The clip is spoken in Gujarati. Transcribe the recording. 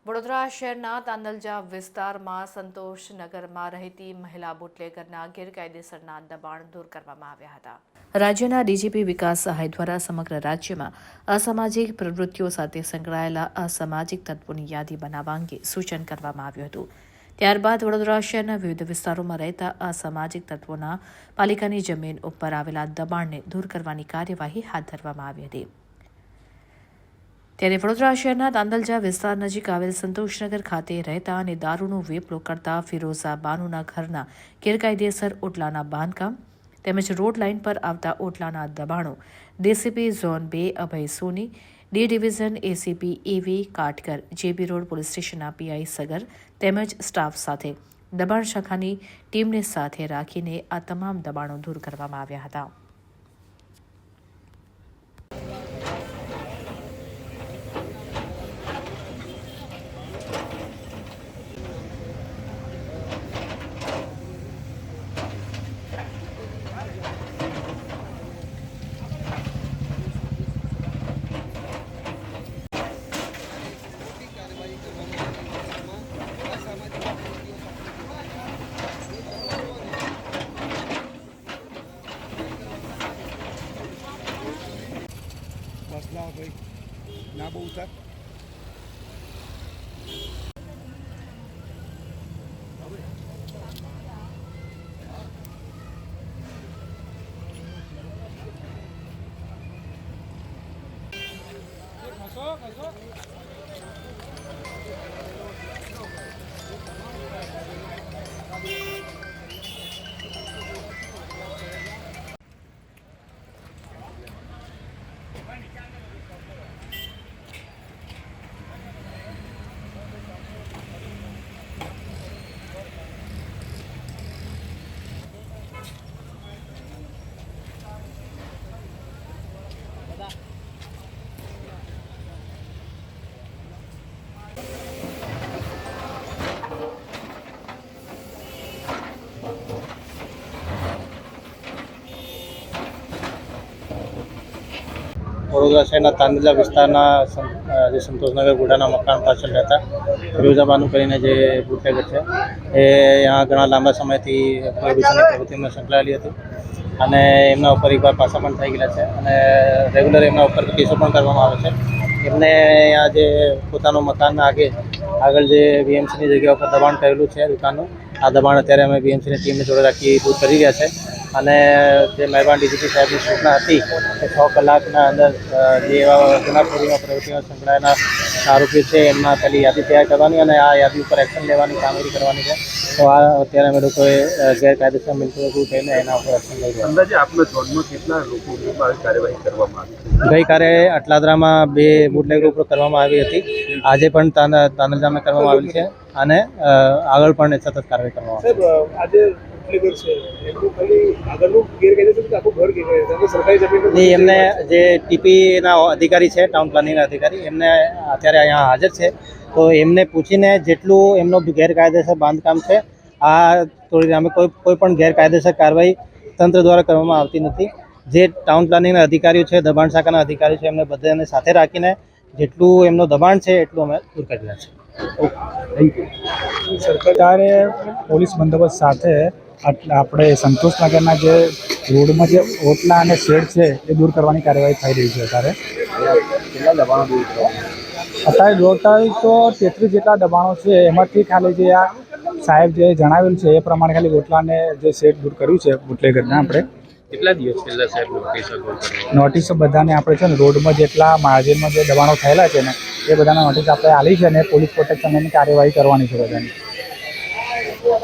વડોદરા શહેરના તાંદલજા વિસ્તારમાં સંતોષનગરમાં રહેતી મહિલા બુટલેગરના ગેરકાયદેસરના દબાણ દૂર કરવામાં આવ્યા હતા. રાજ્યના ડીજીપી વિકાસ સહાય દ્વારા સમગ્ર રાજ્યમાં અસામાજિક પ્રવૃત્તિઓ સાથે સંકળાયેલા અસામાજિક તત્વોની યાદી બનાવવા અંગે સૂચન કરવામાં આવ્યું હતું. ત્યારબાદ વડોદરા શહેરના વિવિધ વિસ્તારોમાં રહેતા અસામાજિક તત્વોના પાલિકાની જમીન ઉપર આવેલા દબાણને દૂર કરવાની કાર્યવાહી હાથ ધરવામાં આવી હતી. ત્યારે વડોદરા શહેરના તાંદલજા વિસ્તાર નજીક આવેલ સંતોષનગર ખાતે રહેતા અને દારૂનો વેપલો કરતા ફિરોઝા બાનુના ઘરના ગેરકાયદેસર ઓટલાના બાંધકામ તેમજ રોડ લાઇન પર આવતા ઓટલાના દબાણો ડીસીપી ઝોન 2 અભય સોની, ડી ડિવિઝન એસીપી એવી કાટકર, જેબી રોડ પોલીસ સ્ટેશનના પીઆઈ સગર તેમજ સ્ટાફ સાથે દબાણ શાખાની ટીમને સાથે રાખીને આ તમામ દબાણો દૂર કરવામાં આવ્યા હતા. મસલા ભાઈ ના બહુ ઉતાર વડોદરા શહેરના તાંદલજા વિસ્તારના જે સંતોષનગર ગોડાના મકાન પાછળ રહેતા ફિરોઝા બાનુ કરીને જે બુટલેગર છે એ यहाँ ઘણા લાંબા સમયથી પ્રોહિબિશનની પ્રવૃત્તિમાં સંકળાયેલી હતી અને એમના ઉપર એકવાર પાછા પણ થઈ ગયેલા છે અને રેગ્યુલર એમના ઉપર કેસો પણ કરવામાં આવે છે. એમને અહીંયા જે પોતાનું મકાન આગળ જે બીએમસીની જગ્યા ઉપર દબાણ કરેલું છે દુકાનનું, આ દબાણ અત્યારે અમે બીએમસીની ટીમને જોડે રાખી દૂર કરી રહ્યા છે અને જે મહેરબાન ડીજીપી સાહેબની સૂચના હતી કે 6 કલાકના અંદર જે એવા ગુનાખોરીમાં પ્રવૃત્તિમાં સંકળાયેલા આરોપીઓ છે એમના પહેલી યાદી તૈયાર કરવાની અને આ યાદી ઉપર એક્શન લેવાની કામગીરી કરવાની છે. તો આ અત્યારે અમે લોકોએ ગેરકાયદેસર મિલકતો થઈને એના ઉપર એક્શન લઈ રહ્યા. અંદાજે આપના ઝોનમાં કેટલા લોકો કાર્યવાહી કરવામાં આવી? ગઈકાલે અટલાદરામાં 2 બુટલેગરો ઉપર કરવામાં આવી હતી. આજે પણ તાંદલજામાં કરવામાં આવેલી છે અને આગળ પણ સતત કાર્યવાહી કરવામાં આવશે. એમને જે ટીપીના અધિકારી છે, ટાઉન પ્લાનિંગના અધિકારી, એમને અત્યારે અહીંયા હાજર છે. તો એમને પૂછીને જેટલું એમનો ગેરકાયદેસર બાંધકામ છે આ તોડીને અમે કોઈ પણ ગેરકાયદેસર કાર્યવાહી તંત્ર દ્વારા કરવામાં આવતી નથી. જે ટાઉન પ્લાનિંગના અધિકારીઓ છે, દબાણ શાખાના અધિકારીઓ છે, એમને બધાને સાથે રાખીને જેટલું એમનો દબાણ છે એટલું અમે દૂર કરી રહ્યા છીએ. સરકારે પોલીસ બંદોબસ્ત સાથે આપણે સંતોષનગરના જે રોડમાં જે ઓટલા અને શેડ છે એ દૂર કરવાની કાર્યવાહી થઈ રહી છે. કેટલા દબાણો દૂર કરવા? અત્યારે ટોટલ તો 33 જેટલા દબાણો છે. એમાંથી ખાલી જે આ સાહેબ જે જણાવેલું છે એ પ્રમાણે ખાલી ઓટલાને જે શેડ દૂર કર્યું છે બુટલેગરના. આપણે કેટલા દિવસ પહેલા સાહેબ નોટિસો બધાને આપણે છે ને રોડમાં જેટલા માર્જિનમાં જે દબાણો થયેલા છે ને એ બધાના નોટિસ આપણે આપી છે અને પોલીસ પ્રોટેક્શનની કાર્યવાહી કરવાની છે બધાની.